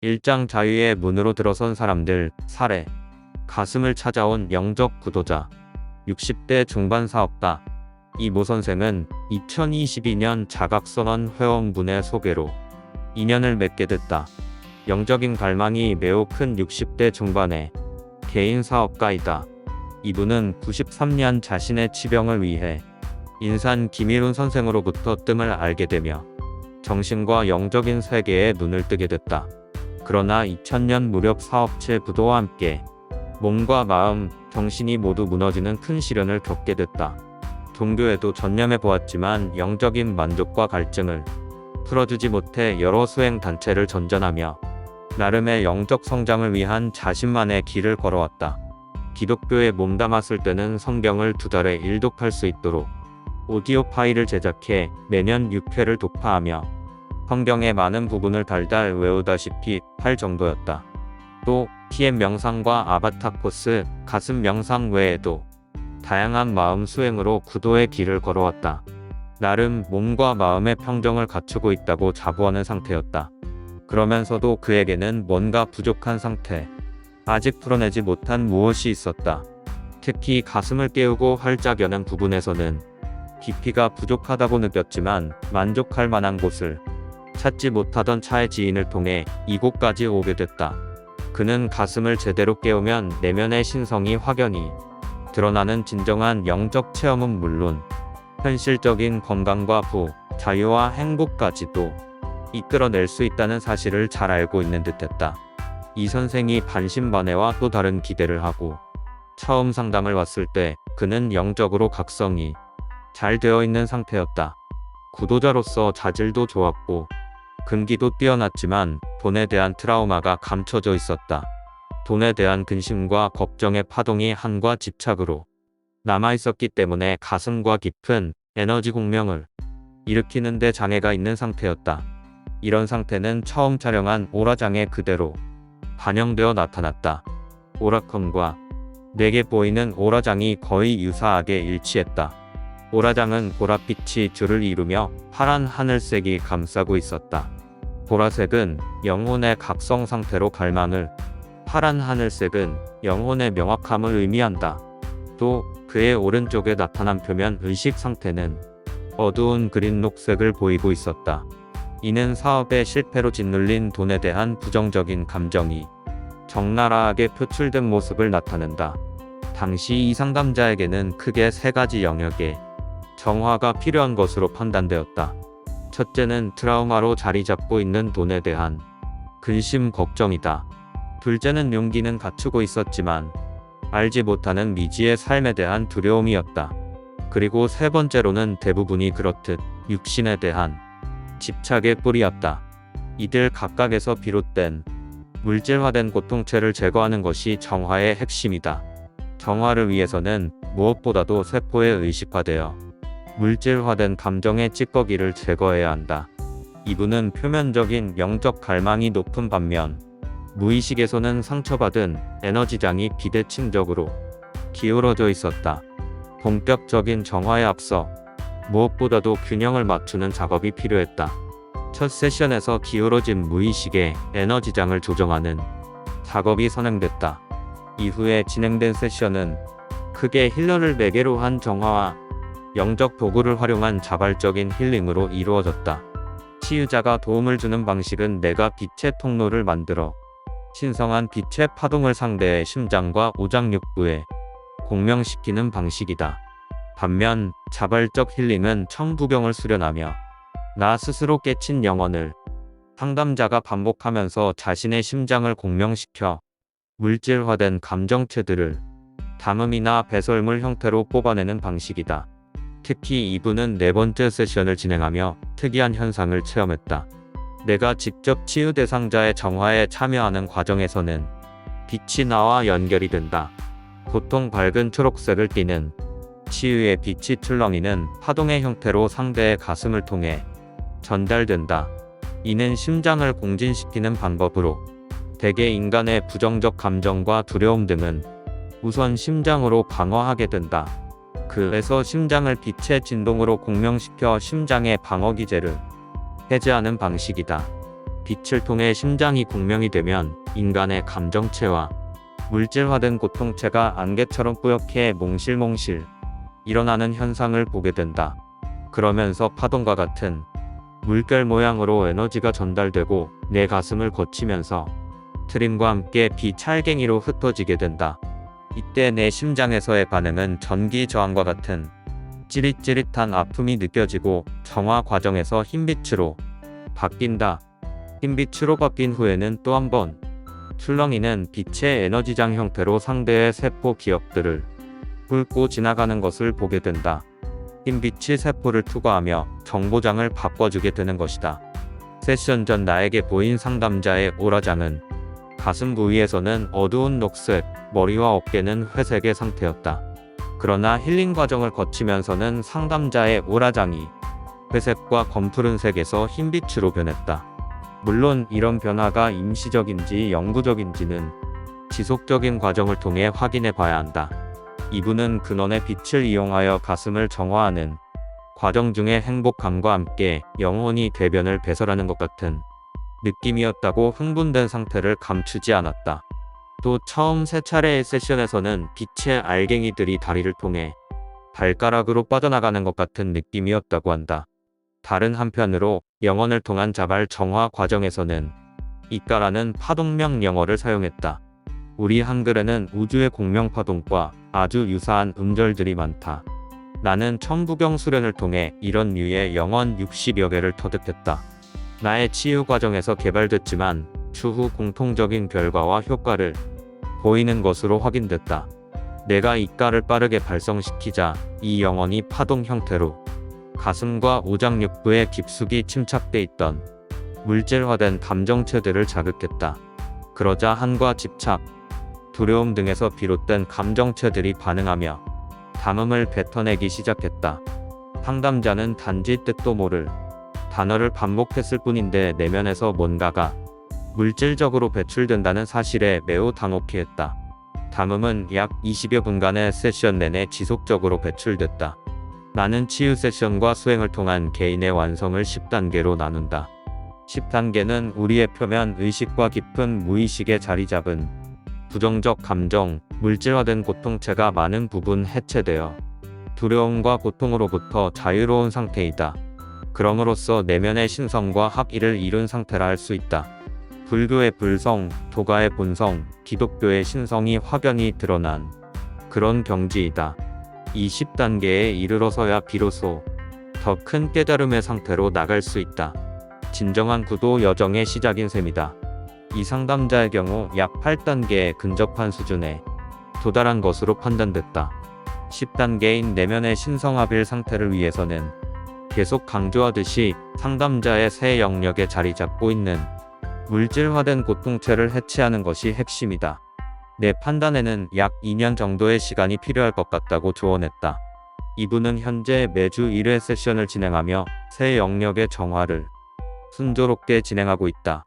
일장 자유의 문으로 들어선 사람들, 사례. 가슴을 찾아온 영적 구도자. 60대 중반 사업가. 이 모 선생은 2022년 자각선언 회원분의 소개로 인연을 맺게 됐다. 영적인 갈망이 매우 큰 60대 중반의 개인 사업가이다. 이분은 93년 자신의 치병을 위해 인산 김일훈 선생으로부터 뜸을 알게 되며 정신과 영적인 세계에 눈을 뜨게 됐다. 그러나 2000년 무렵 사업체 부도와 함께 몸과 마음, 정신이 모두 무너지는 큰 시련을 겪게 됐다. 종교에도 전념해 보았지만 영적인 만족과 갈증을 풀어주지 못해 여러 수행 단체를 전전하며 나름의 영적 성장을 위한 자신만의 길을 걸어왔다. 기독교에 몸담았을 때는 성경을 2달에 1독할 수 있도록 오디오 파일을 제작해 매년 6회를 독파하며 성경의 많은 부분을 달달 외우다시피 할 정도였다. 또 PM 명상과 아바타 코스, 가슴 명상 외에도 다양한 마음 수행으로 구도의 길을 걸어왔다. 나름 몸과 마음의 평정을 갖추고 있다고 자부하는 상태였다. 그러면서도 그에게는 뭔가 부족한 상태, 아직 풀어내지 못한 무엇이 있었다. 특히 가슴을 깨우고 활짝 여는 부분에서는 깊이가 부족하다고 느꼈지만 만족할 만한 곳을 찾지 못하던 차의 지인을 통해 이곳까지 오게 됐다. 그는 가슴을 제대로 깨우면 내면의 신성이 확연히 드러나는 진정한 영적 체험은 물론 현실적인 건강과 자유와 행복까지도 이끌어낼 수 있다는 사실을 잘 알고 있는 듯했다. 이 선생이 반신반의와 또 다른 기대를 하고 처음 상담을 왔을 때 그는 영적으로 각성이 잘 되어 있는 상태였다. 구도자로서 자질도 좋았고 근기도 뛰어났지만 돈에 대한 트라우마가 감춰져 있었다. 돈에 대한 근심과 걱정의 파동이 한과 집착으로 남아있었기 때문에 가슴과 깊은 에너지 공명을 일으키는 데 장애가 있는 상태였다. 이런 상태는 처음 촬영한 오라장에 그대로 반영되어 나타났다. 오라컴과 내게 보이는 오라장이 거의 유사하게 일치했다. 오라장은 보랏빛이 줄을 이루며 파란 하늘색이 감싸고 있었다. 보라색은 영혼의 각성 상태로 갈망을, 파란 하늘색은 영혼의 명확함을 의미한다. 또 그의 오른쪽에 나타난 표면 의식 상태는 어두운 그린 녹색을 보이고 있었다. 이는 사업의 실패로 짓눌린 돈에 대한 부정적인 감정이 적나라하게 표출된 모습을 나타낸다. 당시 이 상담자에게는 크게 3가지 영역의 정화가 필요한 것으로 판단되었다. 첫째는 트라우마로 자리 잡고 있는 돈에 대한 근심 걱정이다. 둘째는 용기는 갖추고 있었지만 알지 못하는 미지의 삶에 대한 두려움이었다. 그리고 3번째로는 대부분이 그렇듯 육신에 대한 집착의 뿌리였다. 이들 각각에서 비롯된 물질화된 고통체를 제거하는 것이 정화의 핵심이다. 정화를 위해서는 무엇보다도 세포에 의식화되어 물질화된 감정의 찌꺼기를 제거해야 한다. 이분은 표면적인 영적 갈망이 높은 반면 무의식에서는 상처받은 에너지장이 비대칭적으로 기울어져 있었다. 본격적인 정화에 앞서 무엇보다도 균형을 맞추는 작업이 필요했다. 첫 세션에서 기울어진 무의식의 에너지장을 조정하는 작업이 선행됐다. 이후에 진행된 세션은 크게 힐러를 매개로 한 정화와 영적 도구를 활용한 자발적인 힐링으로 이루어졌다. 치유자가 도움을 주는 방식은 내가 빛의 통로를 만들어 신성한 빛의 파동을 상대의 심장과 오장육부에 공명시키는 방식이다. 반면 자발적 힐링은 청부경을 수련하며 나 스스로 깨친 영혼을 상담자가 반복하면서 자신의 심장을 공명시켜 물질화된 감정체들을 담음이나 배설물 형태로 뽑아내는 방식이다. 특히 이분은 4번째 세션을 진행하며 특이한 현상을 체험했다. 내가 직접 치유 대상자의 정화에 참여하는 과정에서는 빛이 나와 연결이 된다. 보통 밝은 초록색을 띠는 치유의 빛이 출렁이는 파동의 형태로 상대의 가슴을 통해 전달된다. 이는 심장을 공진시키는 방법으로 대개 인간의 부정적 감정과 두려움 등은 우선 심장으로 방어하게 된다. 그래서 심장을 빛의 진동으로 공명시켜 심장의 방어기제를 해제하는 방식이다. 빛을 통해 심장이 공명이 되면 인간의 감정체와 물질화된 고통체가 안개처럼 뿌옇게 몽실몽실 일어나는 현상을 보게 된다. 그러면서 파동과 같은 물결 모양으로 에너지가 전달되고 내 가슴을 거치면서 트림과 함께 비찰갱이로 흩어지게 된다. 이때 내 심장에서의 반응은 전기 저항과 같은 찌릿찌릿한 아픔이 느껴지고 정화 과정에서 흰빛으로 바뀐다. 흰빛으로 바뀐 후에는 또 한 번 출렁이는 빛의 에너지장 형태로 상대의 세포 기억들을 훑고 지나가는 것을 보게 된다. 흰빛이 세포를 투과하며 정보장을 바꿔주게 되는 것이다. 세션 전 나에게 보인 상담자의 오라장은 가슴 부위에서는 어두운 녹색, 머리와 어깨는 회색의 상태였다. 그러나 힐링 과정을 거치면서는 상담자의 오라장이 회색과 검푸른색에서 흰빛으로 변했다. 물론 이런 변화가 임시적인지 영구적인지는 지속적인 과정을 통해 확인해 봐야 한다. 이분은 근원의 빛을 이용하여 가슴을 정화하는 과정 중에 행복감과 함께 영혼이 대변을 배설하는 것 같은 느낌이었다고 흥분된 상태를 감추지 않았다. 또 처음 세 차례의 세션에서는 빛의 알갱이들이 다리를 통해 발가락으로 빠져나가는 것 같은 느낌이었다고 한다. 다른 한편으로 영혼을 통한 자발 정화 과정에서는 이까라는 파동명 영어를 사용했다. 우리 한글에는 우주의 공명파동과 아주 유사한 음절들이 많다. 나는 천부경 수련을 통해 이런 류의 영혼 60여 개를 터득했다. 나의 치유 과정에서 개발됐지만 추후 공통적인 결과와 효과를 보이는 것으로 확인됐다. 내가 이까를 빠르게 발성시키자 이 영혼이 파동 형태로 가슴과 오장육부에 깊숙이 침착돼 있던 물질화된 감정체들을 자극했다. 그러자 한과 집착, 두려움 등에서 비롯된 감정체들이 반응하며 담음을 뱉어내기 시작했다. 상담자는 단지 뜻도 모를 단어를 반복했을 뿐인데 내면에서 뭔가가 물질적으로 배출된다는 사실에 매우 당혹해했다. 담음은 약 20여 분간의 세션 내내 지속적으로 배출됐다. 나는 치유 세션과 수행을 통한 개인의 완성을 10단계로 나눈다. 10단계는 우리의 표면 의식과 깊은 무의식에 자리 잡은 부정적 감정, 물질화된 고통체가 많은 부분 해체되어 두려움과 고통으로부터 자유로운 상태이다. 그럼으로써 내면의 신성과 합의를 이룬 상태라 할 수 있다. 불교의 불성, 도가의 본성, 기독교의 신성이 확연히 드러난 그런 경지이다. 이 10단계에 이르러서야 비로소 더 큰 깨달음의 상태로 나갈 수 있다. 진정한 구도 여정의 시작인 셈이다. 이 상담자의 경우 약 8단계에 근접한 수준에 도달한 것으로 판단됐다. 10단계인 내면의 신성합일 상태를 위해서는 계속 강조하듯이 상담자의 새 영역에 자리 잡고 있는 물질화된 고통체를 해체하는 것이 핵심이다. 내 판단에는 약 2년 정도의 시간이 필요할 것 같다고 조언했다. 이분은 현재 매주 1회 세션을 진행하며 새 영역의 정화를 순조롭게 진행하고 있다.